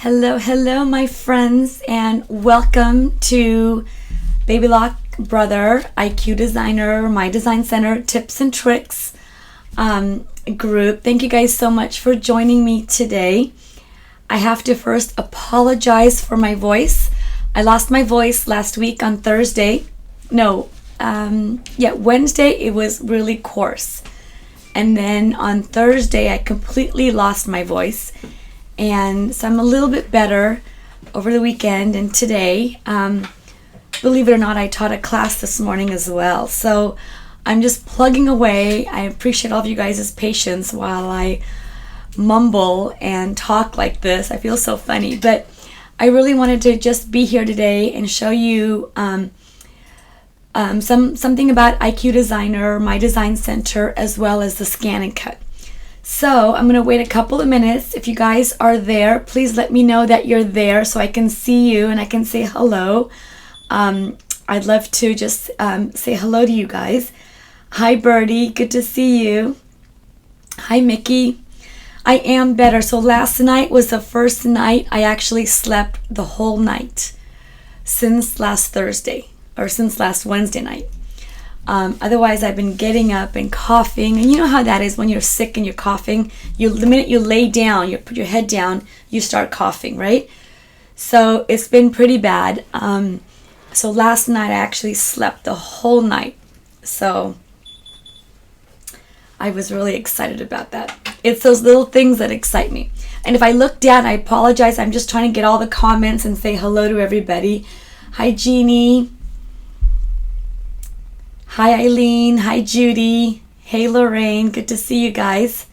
Hello, hello, my friends, and welcome to Baby Lock Brother, IQ Designer, My Design Center, Tips and Tricks group. Thank you guys so much for joining me today. I have to first apologize for my voice. I lost my voice last week on Thursday. Wednesday it was really coarse. And then on Thursday I completely lost my voice. And so I'm a little bit better over the weekend and today. Believe it or not, I taught a class this morning as well. So I'm just plugging away. I appreciate all of you guys' patience while I mumble and talk like this. I feel so funny. But I really wanted to just be here today and show you something about IQ Designer, My Design Center, as well as the Scan and Cut. So I'm going to wait a couple of minutes. If you guys are there, please let me know that you're there so I can see you and I can say hello. I'd love to just say hello to you guys. Hi, Birdie. Good to see you. Hi, Mickey. I am better. So last night was the first night I actually slept the whole night since last Thursday or since last Wednesday night. Otherwise, I've been getting up and coughing. And you know how that is when you're sick and you're coughing. The minute you lay down, you put your head down, you start coughing, right? So it's been pretty bad. So last night, I actually slept the whole night. So I was really excited about that. It's those little things that excite me. And if I look down, I apologize. I'm just trying to get all the comments and say hello to everybody. Hi, Jeannie. Hi, Eileen. Hi, Judy. Hey, Lorraine. Good to see you guys.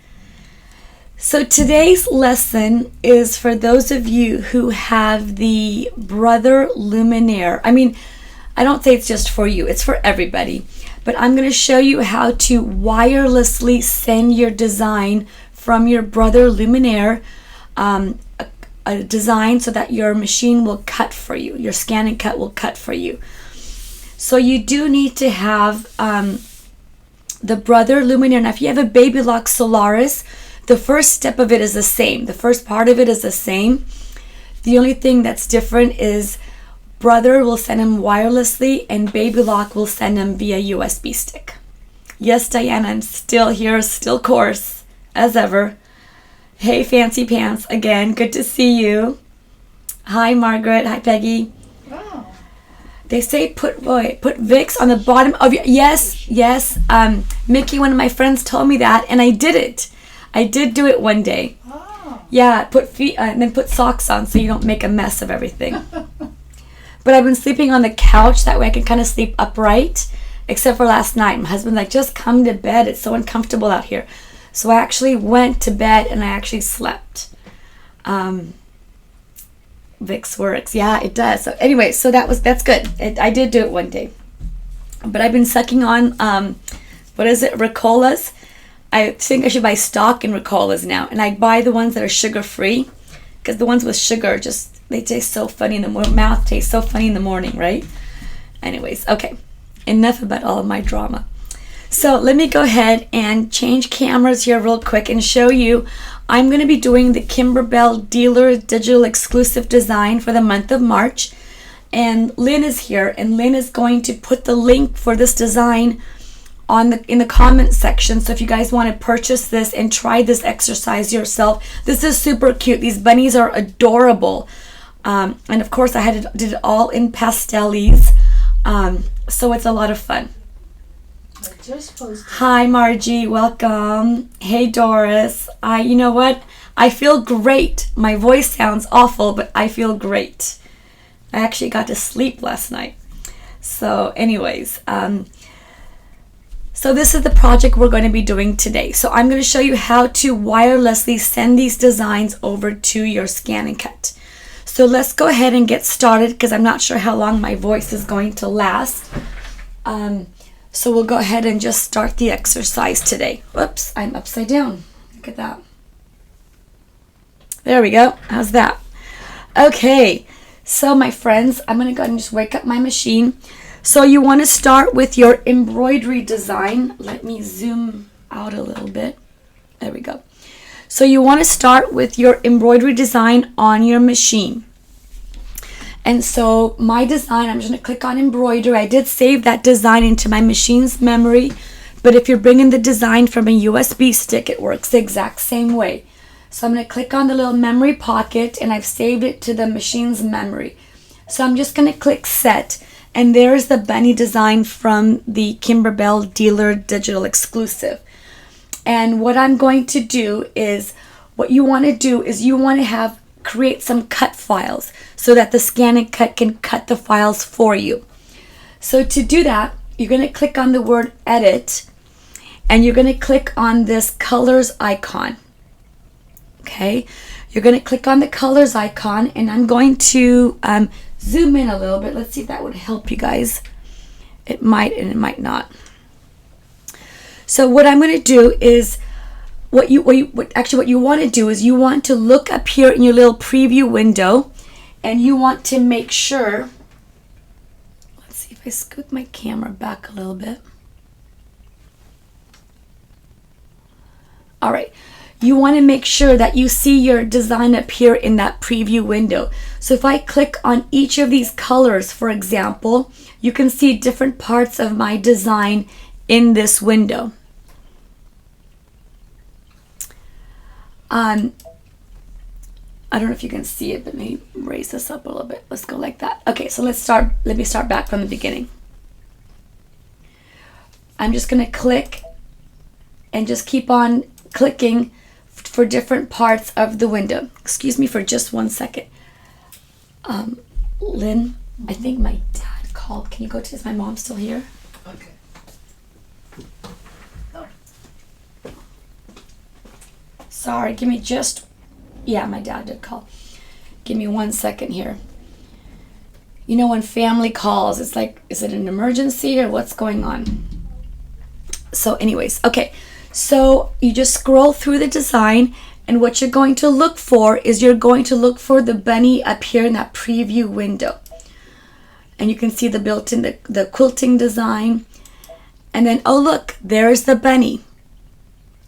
So today's lesson is for those of you who have the Brother Luminaire. I mean, I don't say it's just for you. It's for everybody. But I'm going to show you how to wirelessly send your design from your Brother Luminaire, a design so that your machine will cut for you. Your Scan and Cut will cut for you. So you do need to have the Brother Luminaire. Now, if you have a Baby Lock Solaris, the first step of it is the same. The first part of it is the same. The only thing that's different is Brother will send them wirelessly and Baby Lock will send them via USB stick. Yes, Diana, I'm still here, still coarse, as ever. Hey, Fancy Pants, again, good to see you. Hi, Margaret. Hi, Peggy. Wow. They say put Vicks on the bottom of your... Yes. Mickey, one of my friends told me that, and I did it. I did do it one day. Oh. Yeah, put feet and then put socks on so you don't make a mess of everything. But I've been sleeping on the couch. That way I can kind of sleep upright. Except for last night. My husband's like, just come to bed. It's so uncomfortable out here. So I actually went to bed and I actually slept. Vicks works. Yeah, it does. So anyway, so that's good. I did do it one day. But I've been sucking on, Ricolas. I think I should buy stock in Ricolas now. And I buy the ones that are sugar-free. Because the ones with sugar, they taste so funny in the mouth, tastes so funny in the morning, right? Anyways, okay. Enough about all of my drama. So let me go ahead and change cameras here real quick and show you. I'm going to be doing the Kimberbell Dealer Digital Exclusive Design for the month of March. And Lynn is here, and Lynn is going to put the link for this design in the comment section. So if you guys want to purchase this and try this exercise yourself, this is super cute. These bunnies are adorable. And of course I did it all in pastels. So it's a lot of fun. I just posted. Hi, Margie. Welcome. Hey, Doris. You know what? I feel great. My voice sounds awful, but I feel great. I actually got to sleep last night. So anyways, so this is the project we're going to be doing today. So I'm going to show you how to wirelessly send these designs over to your Scan and Cut. So let's go ahead and get started because I'm not sure how long my voice is going to last. So we'll go ahead and just start the exercise today. Whoops, I'm upside down. Look at that. There we go. How's that? Okay, so my friends, I'm going to go ahead and just wake up my machine. So you want to start with your embroidery design. Let me zoom out a little bit. There we go. So you want to start with your embroidery design on your machine. And so my design, I'm just going to click on embroidery. I did save that design into my machine's memory, but if you're bringing the design from a USB stick, it works the exact same way. So I'm going to click on the little memory pocket, and I've saved it to the machine's memory. So I'm just going to click set, and there's the bunny design from the Kimberbell Dealer Digital Exclusive. And what I'm going to do is, what you want to do is you want to create some cut files so that the Scan and Cut can cut the files for you. So to do that, you're going to click on the word edit, and you're going to click on this colors icon. Okay, you're going to click on the colors icon, and I'm going to zoom in a little bit. Let's see if that would help you guys. It might and it might not. So what I'm going to do is, what you want to do is you want to look up here in your little preview window, and you want to make sure, let's see if I scoot my camera back a little bit. All right. You want to make sure that you see your design appear in that preview window. So if I click on each of these colors, for example, you can see different parts of my design in this window. I don't know if you can see it, but let me raise this up a little bit. Let's go like that. Okay, so let me start back from the beginning. I'm just going to click and just keep on clicking for different parts of the window. Excuse me for just 1 second. Lynn, I think my dad called. Can you go to, is my mom still here? Okay. Sorry, give me just, yeah, my dad did call. Give me 1 second here. You know, when family calls, it's like, is it an emergency or what's going on? So anyways, okay. So you just scroll through the design, and what you're going to look for is you're going to look for the bunny up here in that preview window. And you can see the built-in, the quilting design. And then, oh look, there's the bunny.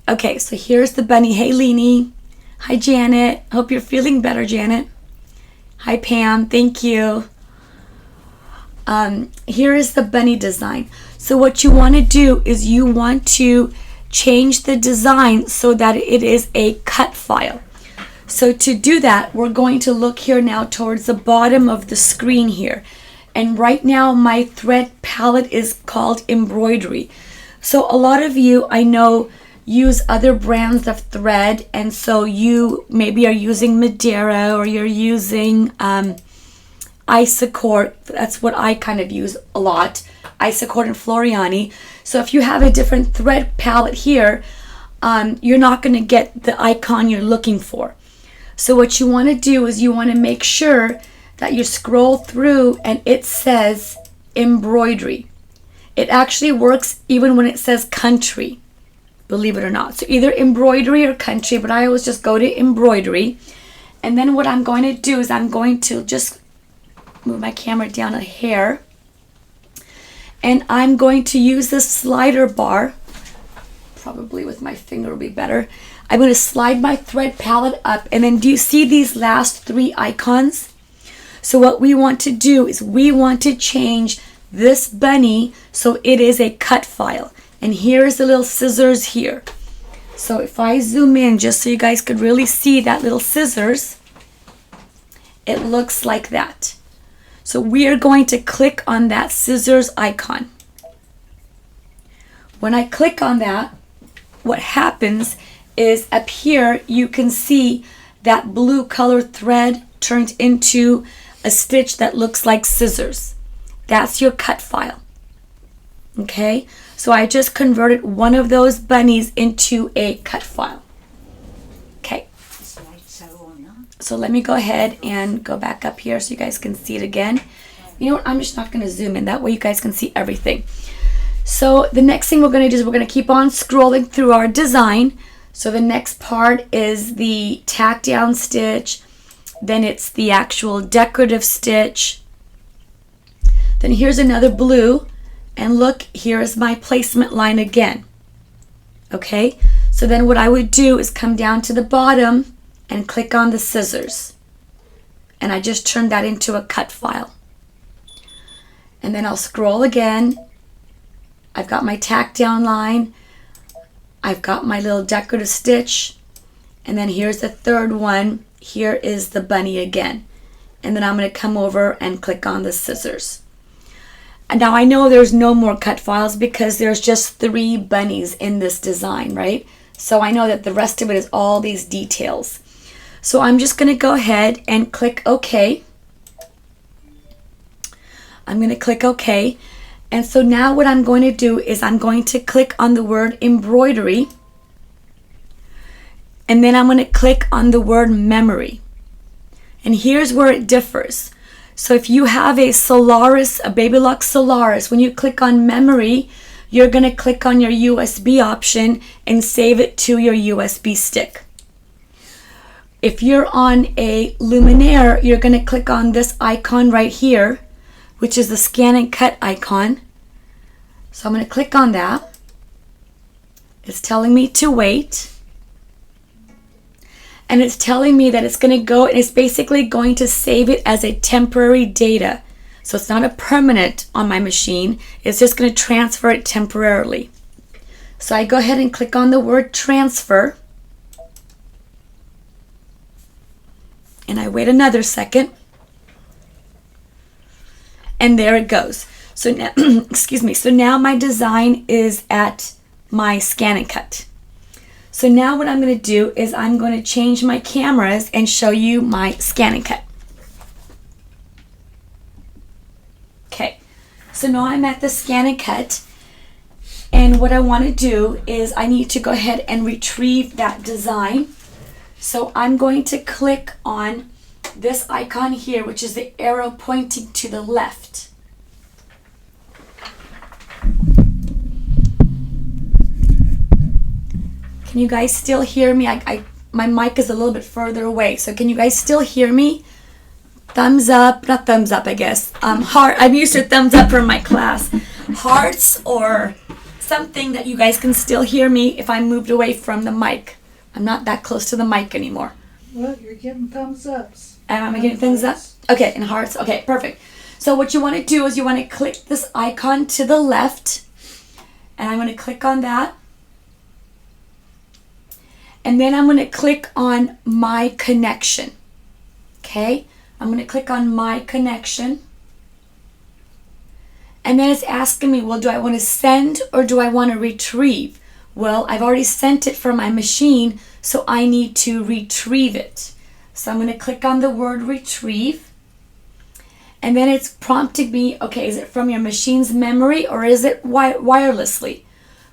Okay, so here's the bunny. Hey, Leanie. Hi, Janet. Hope you're feeling better, Janet. Hi, Pam. Thank you. Here is the bunny design. So what you want to do is you want to change the design so that it is a cut file. So to do that, we're going to look here now towards the bottom of the screen here. And right now my thread palette is called embroidery. So a lot of you, I know, use other brands of thread, and so you maybe are using Madeira, or you're using Isacord. That's what I kind of use a lot, Isacord and Floriani. So if you have a different thread palette here, you're not going to get the icon you're looking for. So what you want to do is you want to make sure that you scroll through and it says embroidery. It actually works even when it says country, believe it or not. So either embroidery or country, but I always just go to embroidery. And then what I'm going to do is I'm going to just move my camera down a hair. And I'm going to use this slider bar, probably with my finger will be better. I'm going to slide my thread palette up, and then do you see these last three icons? So what we want to do is we want to change this bunny so it is a cut file. And here's the little scissors here. So if I zoom in just so you guys could really see that little scissors, it looks like that. So we are going to click on that scissors icon. When I click on that, what happens is up here you can see that blue color thread turned into a stitch that looks like scissors. That's your cut file. Okay, so I just converted one of those bunnies into a cut file. Okay. So let me go ahead and go back up here so you guys can see it again. You know what? I'm just not going to zoom in. That way you guys can see everything. So the next thing we're going to do is we're going to keep on scrolling through our design. So the next part is the tack down stitch. Then it's the actual decorative stitch. Then here's another blue. And look, here's my placement line again. Okay, So then what I would do is come down to the bottom and click on the scissors. And I just turned that into a cut file. And then I'll scroll again. I've got my tack down line. I've got my little decorative stitch. And then here's the third one. Here is the bunny again. And then I'm going to come over and click on the scissors. And now I know there's no more cut files because there's just 3 bunnies in this design, right? So I know that the rest of it is all these details. So I'm just going to go ahead and click OK. I'm going to click OK. And so now what I'm going to do is I'm going to click on the word embroidery. And then I'm going to click on the word memory. And here's where it differs. So if you have a Solaris, a Baby Lock Solaris, when you click on memory, you're going to click on your USB option and save it to your USB stick. If you're on a Luminaire, you're going to click on this icon right here, which is the scan and cut icon. So I'm going to click on that. It's telling me to wait. And it's telling me that it's going to go, and it's basically going to save it as a temporary data. So it's not a permanent on my machine. It's just going to transfer it temporarily. So I go ahead and click on the word transfer. And I wait another second. And there it goes. So now, excuse me. So now my design is at my scan and cut. So now what I'm going to do is I'm going to change my cameras and show you my scan and cut. Okay, so now I'm at the scan and cut. And what I want to do is I need to go ahead and retrieve that design. So I'm going to click on this icon here, which is the arrow pointing to the left. Can you guys still hear me? My mic is a little bit further away, so can you guys still hear me? Thumbs up, not thumbs up, I guess. Heart. I'm used to thumbs up from my class. Hearts or something that you guys can still hear me if I moved away from the mic. I'm not that close to the mic anymore. Well, you're getting thumbs ups. Am I getting thumbs up? Okay, and hearts. Okay, perfect. So what you want to do is you want to click this icon to the left, and I'm going to click on that. And then I'm going to click on my connection. Okay, I'm going to click on my connection. And then it's asking me, well, do I want to send or do I want to retrieve? Well, I've already sent it from my machine, so I need to retrieve it. So I'm going to click on the word retrieve. And then it's prompting me, okay, is it from your machine's memory or is it wirelessly?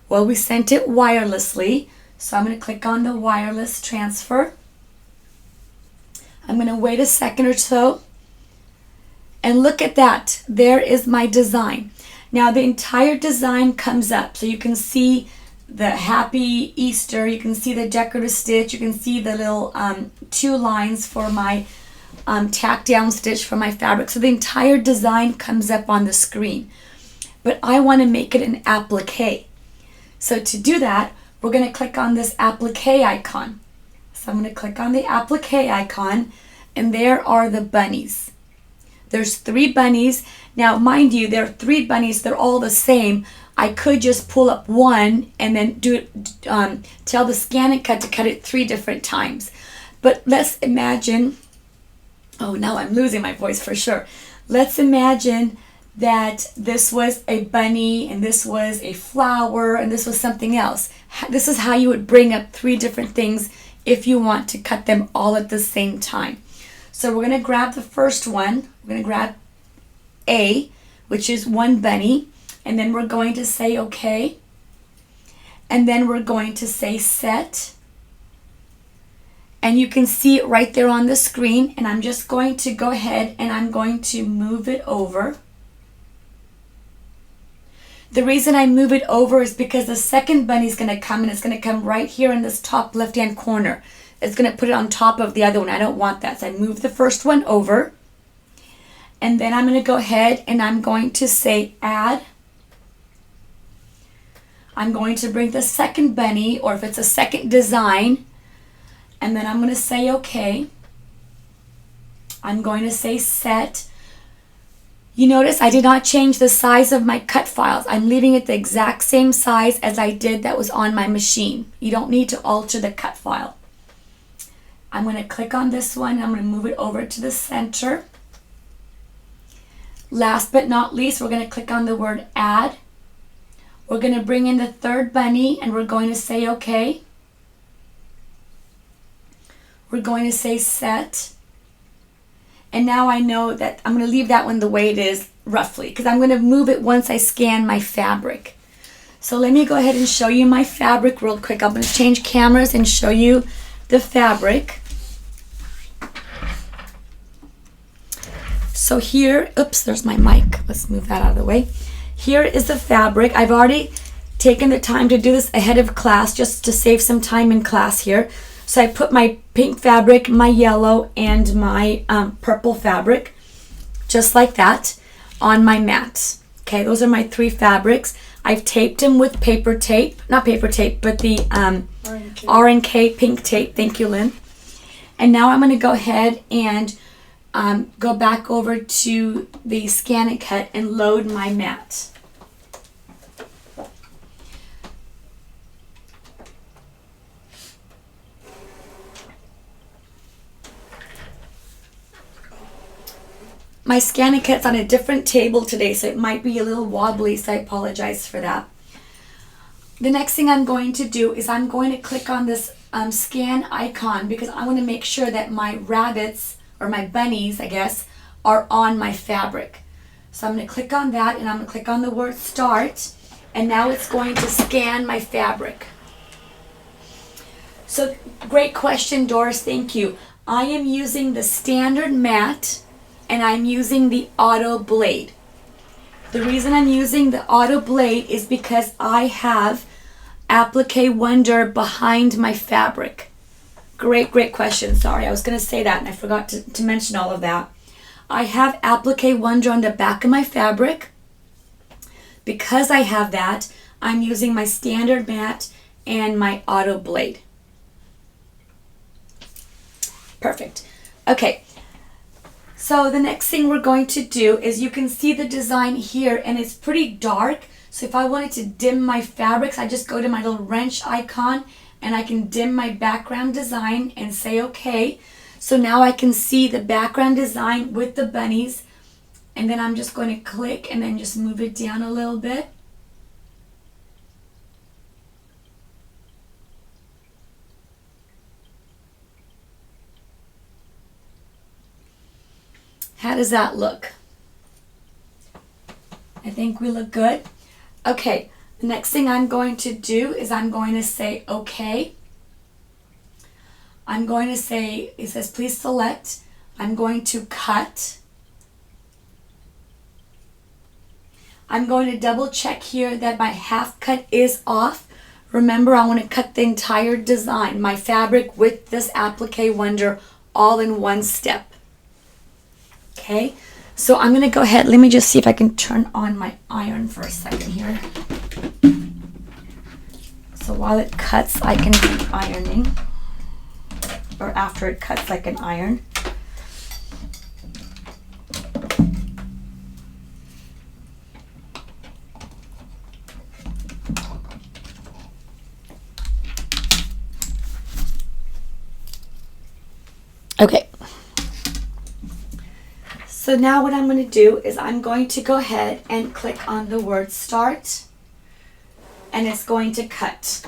Well, we sent it wirelessly. So I'm going to click on the wireless transfer. I'm going to wait a second or so. And look at that. There is my design. Now the entire design comes up. So you can see the happy Easter. You can see the decorative stitch. You can see the little 2 lines for my tack down stitch for my fabric. So the entire design comes up on the screen. But I want to make it an applique. So to do that, we're going to click on this applique icon. So I'm going to click on the applique icon, and there are the bunnies. There's 3 bunnies. Now, mind you, there are 3 bunnies. They're all the same. I could just pull up one and then do it, tell the scan and cut to cut it 3 different times. But let's imagine, oh, now I'm losing my voice for sure. Let's imagine that this was a bunny and this was a flower and this was something else. This is how you would bring up 3 different things if you want to cut them all at the same time. So we're going to grab the first one. We're going to grab A, which is 1 bunny, and then we're going to say okay. And then we're going to say set. And you can see it right there on the screen, and I'm just going to go ahead and I'm going to move it over. The reason I move it over is because the second bunny is going to come, and it's going to come right here in this top left-hand corner. It's going to put it on top of the other one. I don't want that. So I move the first one over. And then I'm going to go ahead and I'm going to say add. I'm going to bring the second bunny, or if it's a second design, and then I'm going to say okay. I'm going to say set. You notice I did not change the size of my cut files. I'm leaving it the exact same size as I did that was on my machine. You don't need to alter the cut file. I'm going to click on this one. I'm going to move it over to the center. Last but not least, we're going to click on the word add. We're going to bring in the third bunny and we're going to say okay. We're going to say set. And now I know that I'm going to leave that one the way it is roughly, because I'm going to move it once I scan my fabric. So let me go ahead and show you my fabric real quick. I'm going to change cameras and show you the fabric. So here, oops, there's my mic. Let's move that out of the way. Here is the fabric. I've already taken the time to do this ahead of class just to save some time in class here. So I put my pink fabric, my yellow, and my purple fabric, just like that, on my mat. Okay, those are my three fabrics. I've taped them with paper tape, not paper tape, but the R&K pink tape. Thank you, Lynn. And now I'm going to go ahead and go back over to the Scan and Cut and load my mat. My Scan and Cut's on a different table today, so it might be a little wobbly, so I apologize for that. The next thing I'm going to do is I'm going to click on this scan icon, because I want to make sure that my rabbits, or my bunnies, I guess, are on my fabric. So I'm going to click on that, and I'm going to click on the word start, and now it's going to scan my fabric. So great question, Doris, thank you. I am using the standard mat, and I'm using the auto blade. The reason I'm using the auto blade is because I have applique wonder behind my fabric. Great question. Sorry, I was going to say that and I forgot to mention all of that. I have applique wonder on the back of my fabric. Because I have that, I'm using my standard mat and my auto blade. Perfect. Okay. So the next thing we're going to do is, you can see the design here and it's pretty dark. So if I wanted to dim my fabrics, I just go to my little wrench icon and I can dim my background design and say okay. So now I can see the background design with the bunnies, and then I'm just going to click and then just move it down a little bit. How does that look? I think we look good. Okay, the next thing I'm going to do is I'm going to say okay. I'm going to say, it says please select. I'm going to cut. I'm going to double check here that my half cut is off. Remember, I want to cut the entire design, my fabric with this applique wonder, all in one step. Okay, so I'm going to go ahead. Let me just see if I can turn on my iron for a second here. So while it cuts, I can be ironing. Or after it cuts, I can iron. Okay. So now what I'm going to do is I'm going to go ahead and click on the word start, and it's going to cut.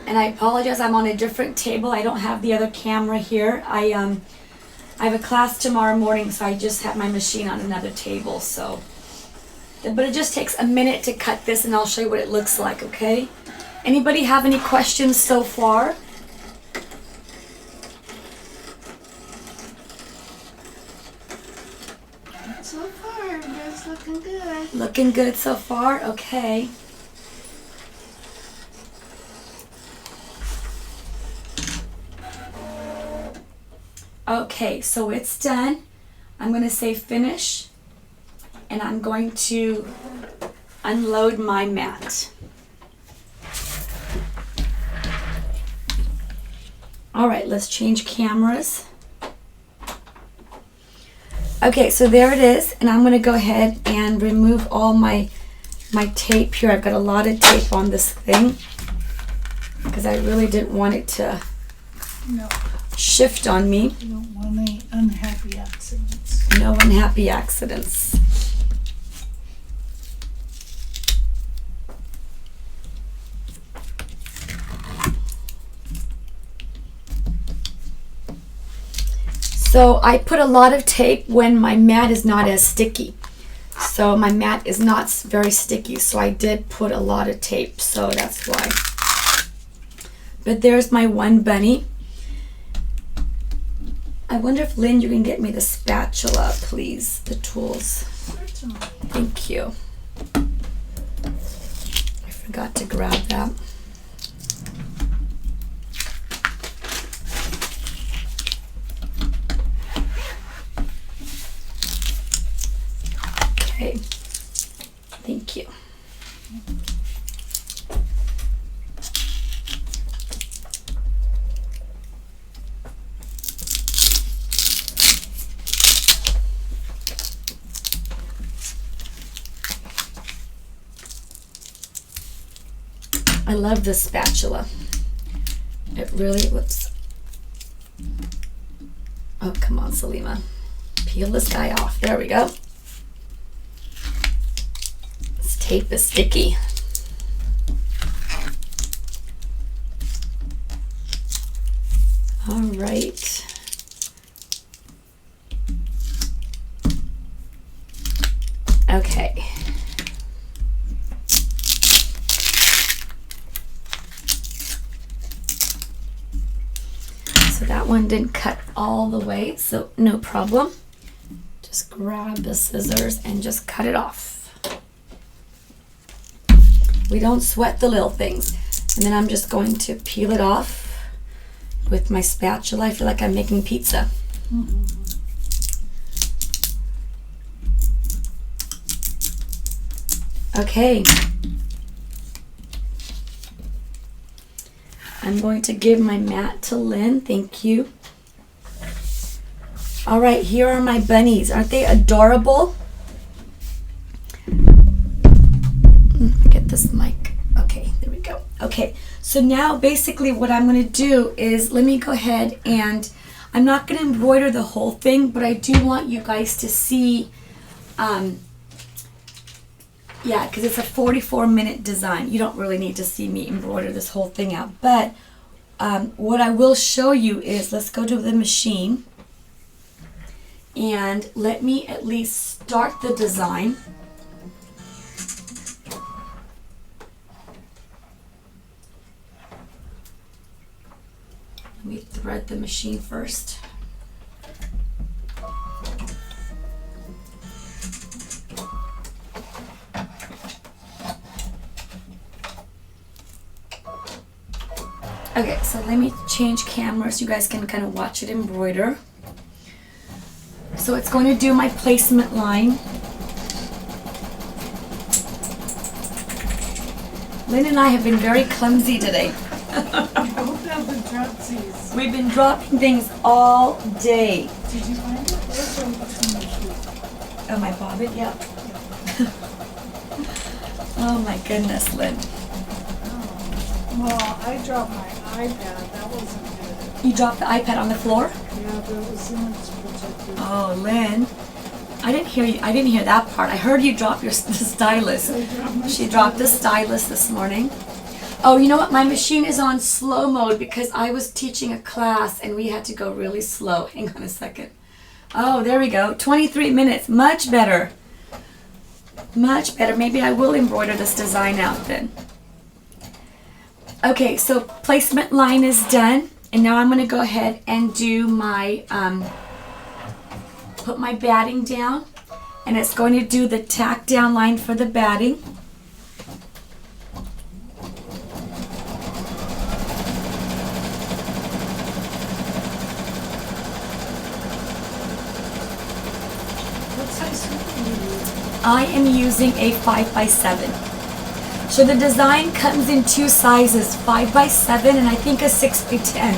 And I apologize, I'm on a different table. I don't have the other camera here. I have a class tomorrow morning, so I just have my machine on another table. So, but it just takes a minute to cut this, and I'll show you what it looks like, okay? Anybody have any questions so far? So far, it's looking good. Looking good so far? Okay. Okay, so it's done. I'm going to say finish, and I'm going to unload my mat. All right, let's change cameras. Okay, so there it is, and I'm going to go ahead and remove all my tape here. I've got a lot of tape on this thing because I really didn't want it to shift on me. You don't want any unhappy accidents. No unhappy accidents. So I put a lot of tape when my mat is not as sticky. So my mat is not very sticky, so I did put a lot of tape, so that's why. But there's my one bunny. I wonder if, Lynn, you can get me the spatula, please, the tools. Certainly. Thank you. I forgot to grab that. Okay, thank you. I love this spatula. It really, whoops. Oh, come on, Salima. Peel this guy off. There we go. This tape is sticky. All right. Okay. So that one didn't cut all the way, so no problem. Just grab the scissors and just cut it off. We don't sweat the little things. And then I'm just going to peel it off with my spatula. I feel like I'm making pizza. Okay. I'm going to give my mat to Lynn. Thank you. All right, here are my bunnies. Aren't they adorable? Get this mic. Okay, there we go. Okay, so now basically what I'm going to do is, let me go ahead and, I'm not going to embroider the whole thing, but I do want you guys to see, yeah, because it's a 44-minute design. You don't really need to see me embroider this whole thing out. But what I will show you is, let's go to the machine. And let me at least start the design. Let me thread the machine first. Okay, so let me change cameras so you guys can kind of watch it embroider. So it's going to do my placement line. Lynn and I have been very clumsy today. We've been dropping things all day. Did you find it? Oh, my bobbin? Yeah. Oh my goodness, Lynn. Well, I dropped my iPad. That wasn't good. You dropped the iPad on the floor? Yeah, but it was in its protected. Oh, Lynn. I didn't hear you. I didn't hear that part. I heard you drop the stylus. She dropped the stylus this morning. Oh, you know what? My machine is on slow mode because I was teaching a class and we had to go really slow. Hang on a second. Oh, there we go. 23 minutes. Much better. Much better. Maybe I will embroider this design out then. Okay, so placement line is done. And now I'm going to go ahead and do my, put my batting down. And it's going to do the tack down line for the batting. I am using a 5x7. So the design comes in two sizes, 5x7 and I think a 6x10,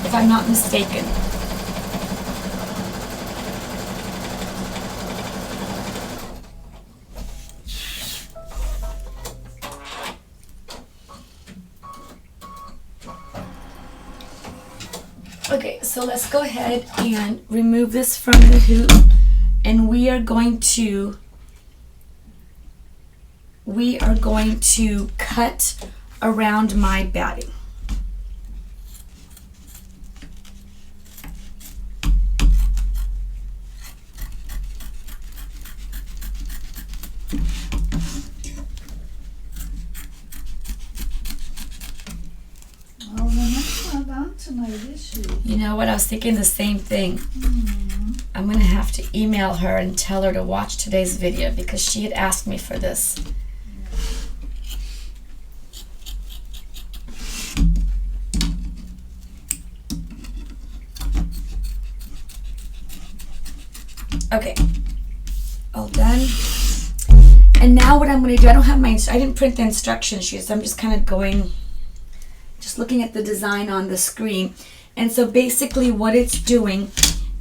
if I'm not mistaken. Okay, so let's go ahead and remove this from the hoop, and we are going to cut around my batting. Well, Lynette's not on tonight, is she? You know what? I was thinking the same thing. I'm going to have to email her and tell her to watch today's video because she had asked me for this. Okay, all done. And now what I'm going to do, I don't have I didn't print the instruction sheet, so I'm just kind of just looking at the design on the screen. And so basically what it's doing,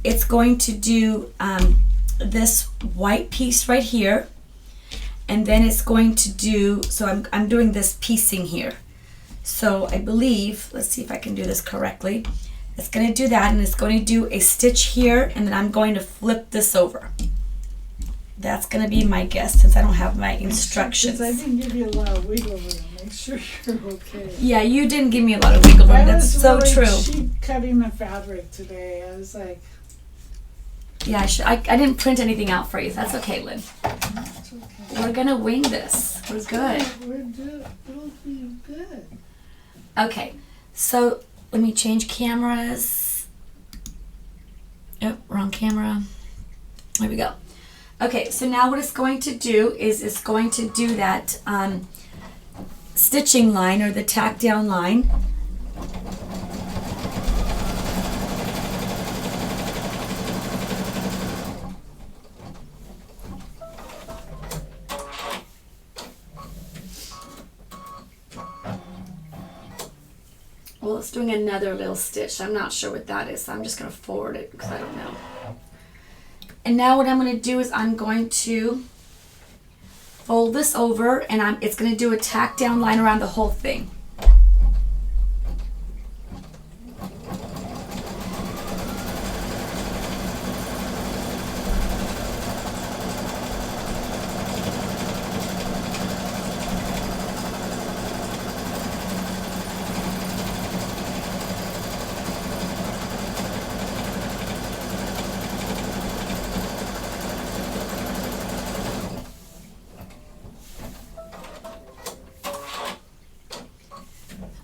it's going to do this white piece right here, and then it's going to do, so I'm doing this piecing here. So I believe, let's see if I can do this correctly. It's going to do that, and it's going to do a stitch here, and then I'm going to flip this over. That's going to be my guess since I don't have my instructions. Because I didn't give you a lot of wiggle room. Make sure you're okay. Yeah, you didn't give me a lot of wiggle room. That's so really true. cheap cutting the fabric today. I was like, Yeah, I didn't print anything out for you. That's okay, Lynn. that's okay. We're going to wing this. We're good. It'll be good. Okay, so let me change cameras. Oh, wrong camera. There we go. Okay, so now what it's going to do is it's going to do that stitching line, or the tack down line. Well, it's doing another little stitch. I'm not sure what that is, so I'm just going to forward it because I don't know. And now what I'm going to do is I'm going to fold this over, and it's going to do a tack down line around the whole thing.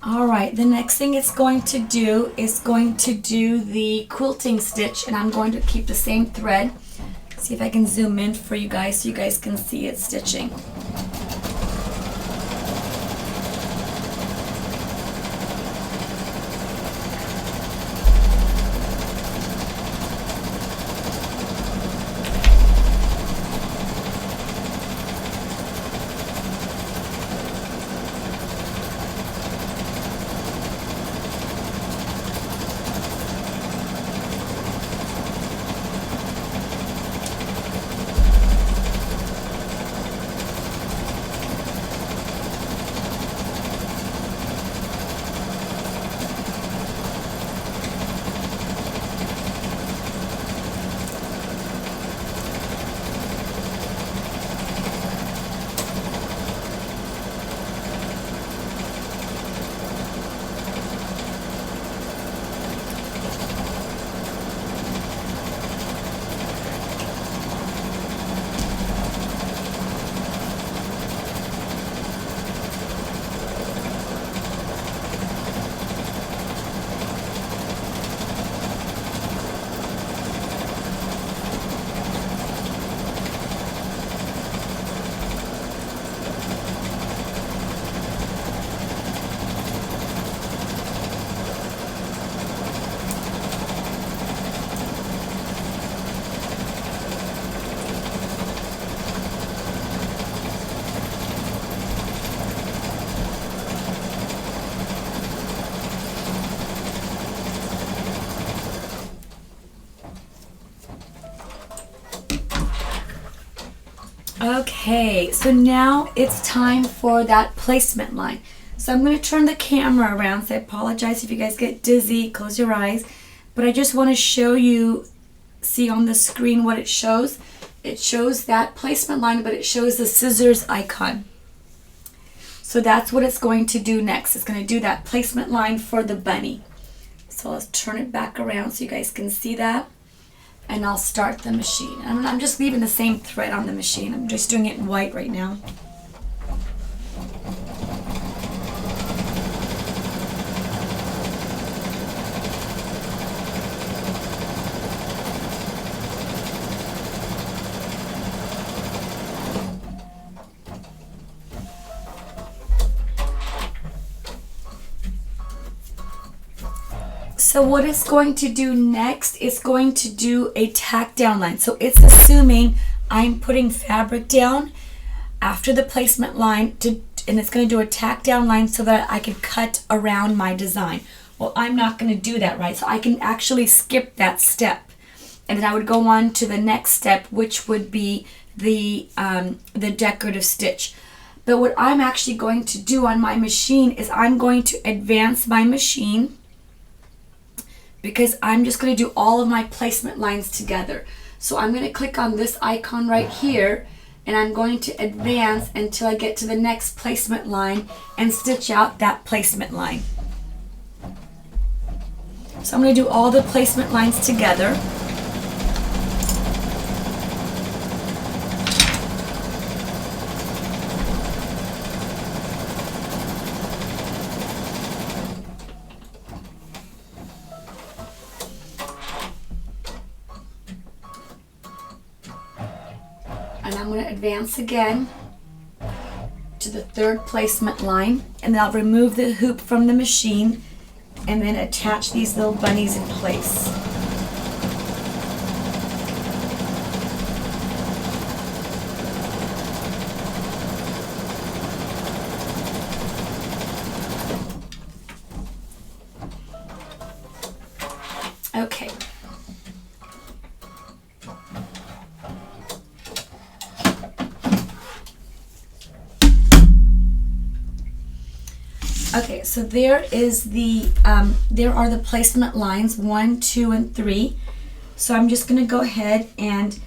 Alright, the next thing it's going to do is going to do the quilting stitch, and I'm going to keep the same thread. See if I can zoom in for you guys so you guys can see it stitching. Okay, so now it's time for that placement line. So I'm going to turn the camera around, so I apologize if you guys get dizzy, close your eyes. But I just want to show you, see on the screen what it shows. It shows that placement line, but it shows the scissors icon. So that's what it's going to do next. It's going to do that placement line for the bunny. So let's turn it back around so you guys can see that. And I'll start the machine. I'm just leaving the same thread on the machine. I'm just doing it in white right now. So what it's going to do next, it's going to do a tack down line. So it's assuming I'm putting fabric down after the placement line, and it's going to do a tack down line so that I can cut around my design. Well, I'm not going to do that, right? So I can actually skip that step. And then I would go on to the next step, which would be the decorative stitch. But what I'm actually going to do on my machine is I'm going to advance my machine, because I'm just going to do all of my placement lines together. So I'm going to click on this icon right here, and I'm going to advance until I get to the next placement line and stitch out that placement line. So I'm going to do all the placement lines together. And I'm going to advance again to the third placement line, and then I'll remove the hoop from the machine and then attach these little bunnies in place. Okay. Okay, so there are the placement lines 1, 2, and 3. So I'm just going to go ahead and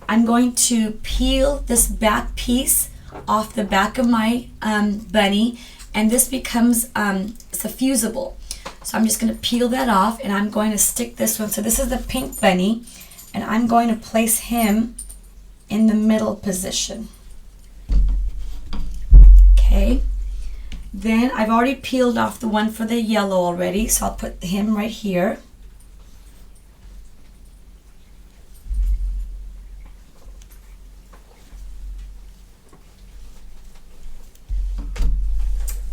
I'm going to peel this back piece off the back of my bunny, and this becomes it's a fusible. So I'm just going to peel that off, and I'm going to stick this one. So this is the pink bunny, and I'm going to place him in the middle position. Okay. Then I've already peeled off the one for the yellow already, so I'll put him right here.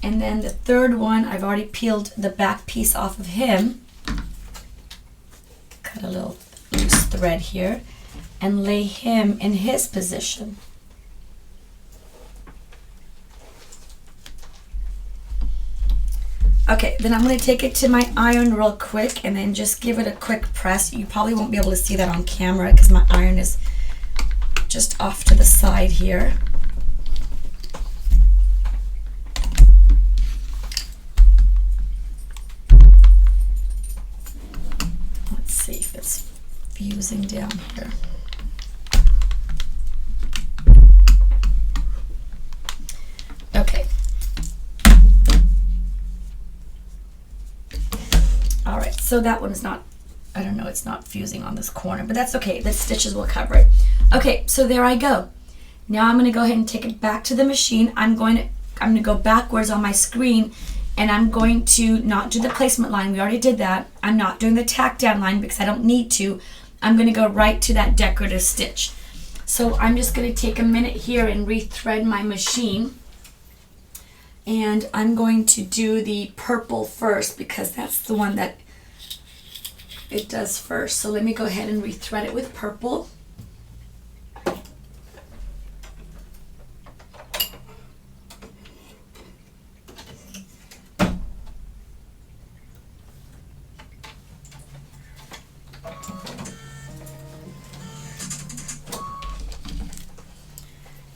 And then the third one, I've already peeled the back piece off of him. Cut a little loose thread here and lay him in his position. Okay, then I'm going to take it to my iron real quick and then just give it a quick press. You probably won't be able to see that on camera because my iron is just off to the side here. Let's see if it's fusing down here. Okay. All right, so that one's not, I don't know, it's not fusing on this corner, but that's okay. The stitches will cover it. Okay, so there I go. Now I'm going to go ahead and take it back to the machine. I'm going to go backwards on my screen, and I'm going to not do the placement line. We already did that. I'm not doing the tack down line because I don't need to. I'm going to go right to that decorative stitch. So I'm just going to take a minute here and rethread my machine. And I'm going to do the purple first because that's the one that it does first. So let me go ahead and rethread it with purple.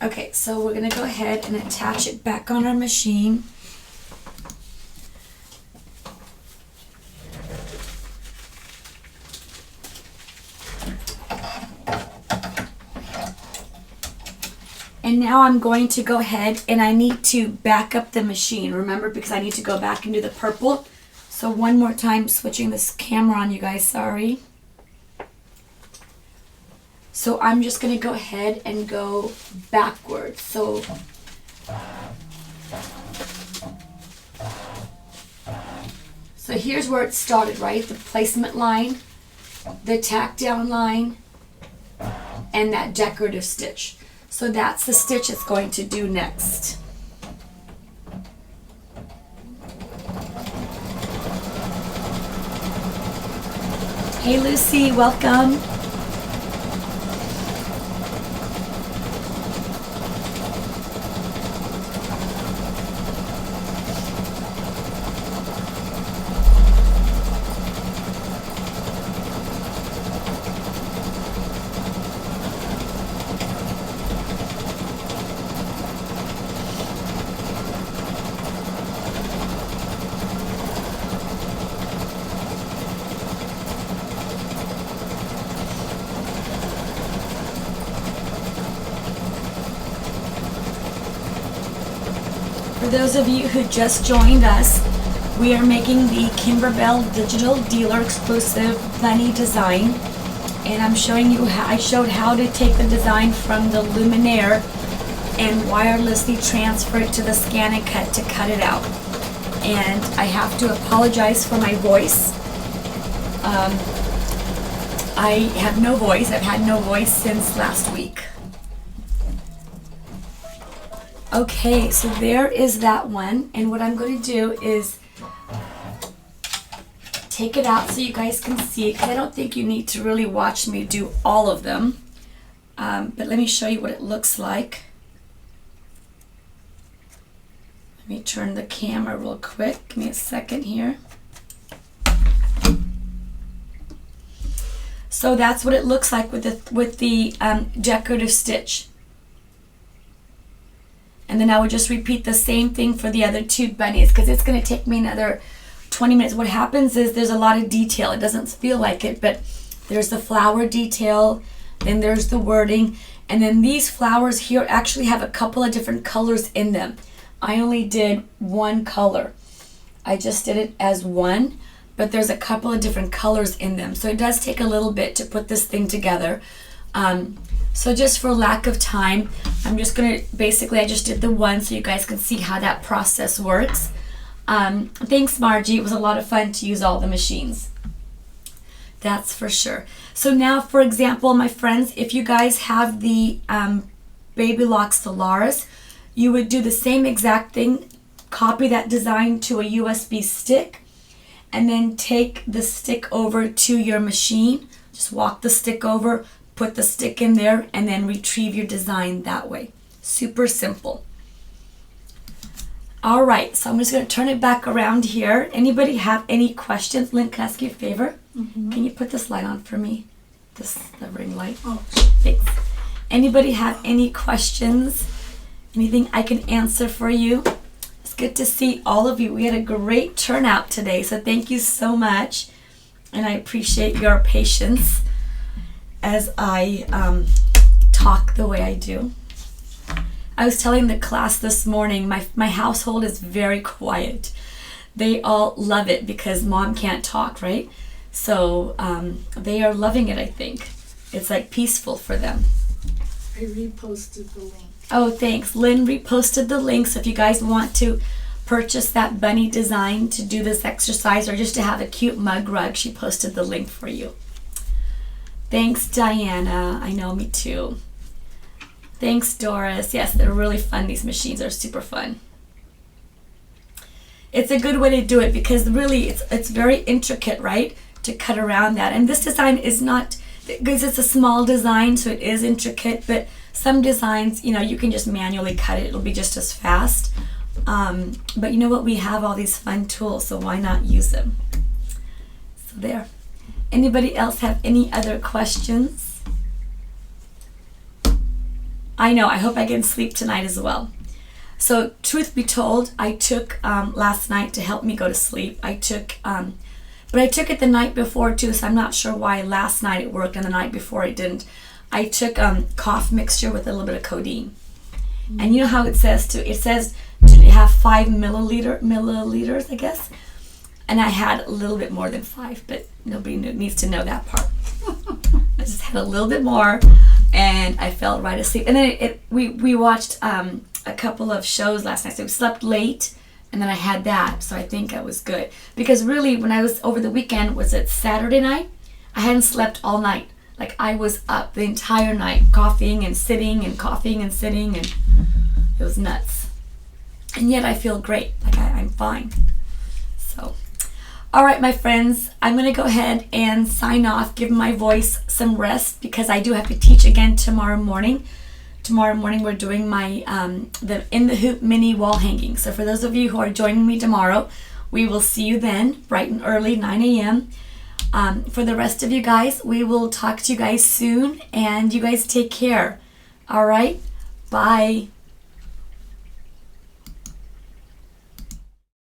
Okay, so we're going to go ahead and attach it back on our machine. And now I'm going to go ahead and I need to back up the machine. Remember, because I need to go back into the purple. So one more time, switching this camera on, you guys, sorry. So I'm just going to go ahead and go backwards. So here's where it started, right? The placement line, the tack down line, and that decorative stitch. So that's the stitch it's going to do next. Hey Lucy, welcome. For those of you who just joined us, we are making the Kimberbell Digital Dealer exclusive bunny design, and I'm showing you how I showed how to take the design from the Luminaire and wirelessly transfer it to the Scan and Cut to cut it out. And I have to apologize for my voice. I have no voice. I've had no voice since last week. Okay, so there is that one, and what I'm going to do is take it out so you guys can see it, because I don't think you need to really watch me do all of them, but let me show you what it looks like. Let me turn the camera real quick, give me a second here. So that's what it looks like with the decorative stitch. And then I would just repeat the same thing for the other two bunnies, because it's going to take me another 20 minutes. What happens is there's a lot of detail. It doesn't feel like it, but there's the flower detail, then there's the wording, and then these flowers here actually have a couple of different colors in them. I only did one color. I just did it as one, but there's a couple of different colors in them. So it does take a little bit to put this thing together. So just for lack of time, I'm just going to, basically I just did the one so you guys can see how that process works. Thanks Margie, it was a lot of fun to use all the machines. That's for sure. So now, for example, my friends, if you guys have the Baby Lock Solaris, you would do the same exact thing, copy that design to a USB stick, and then take the stick over to your machine. Just walk the stick over, put the stick in there, and then retrieve your design that way. Super simple. All right, so I'm just going to turn it back around here. Anybody have any questions? Lynn, can I ask you a favor? Mm-hmm. Can you put this light on for me? The ring light. Oh, thanks. Anybody have any questions? Anything I can answer for you? It's good to see all of you. We had a great turnout today, so thank you so much. And I appreciate your patience as I talk the way I do. I was telling the class this morning, my household is very quiet. They all love it because mom can't talk, right? So they are loving it, I think. It's like peaceful for them. I reposted the link. Oh, thanks. Lynn reposted the link, so if you guys want to purchase that bunny design to do this exercise or just to have a cute mug rug, she posted the link for you. Thanks, Diana. I know, me too. Thanks, Doris. Yes, they're really fun. These machines are super fun. It's a good way to do it because really it's very intricate, right? To cut around that. And this design is not, because it's a small design, so it is intricate, but some designs, you know, you can just manually cut it. It'll be just as fast. But you know what? We have all these fun tools, so why not use them? So there. Anybody else have any other questions? I know. I hope I get sleep tonight as well. So, truth be told, I took last night to help me go to sleep. I took, but I took it the night before too, so I'm not sure why last night it worked and the night before it didn't. I took cough mixture with a little bit of codeine. And you know how it says to have 5 milliliters, I guess. And I had a little bit more than 5, but nobody needs to know that part. I just had a little bit more, and I fell right asleep. And then we watched a couple of shows last night, so we slept late, and then I had that, so I think I was good. Because really, when I was over the weekend, was it Saturday night? I hadn't slept all night. Like, I was up the entire night, coughing and sitting and coughing and sitting, and it was nuts. And yet I feel great, like I'm fine. So, all right, my friends, I'm going to go ahead and sign off, give my voice some rest, because I do have to teach again tomorrow morning. Tomorrow morning we're doing my the In the Hoop mini wall hanging. So for those of you who are joining me tomorrow, we will see you then, bright and early, 9 a.m. For the rest of you guys, we will talk to you guys soon, and you guys take care. All right? Bye.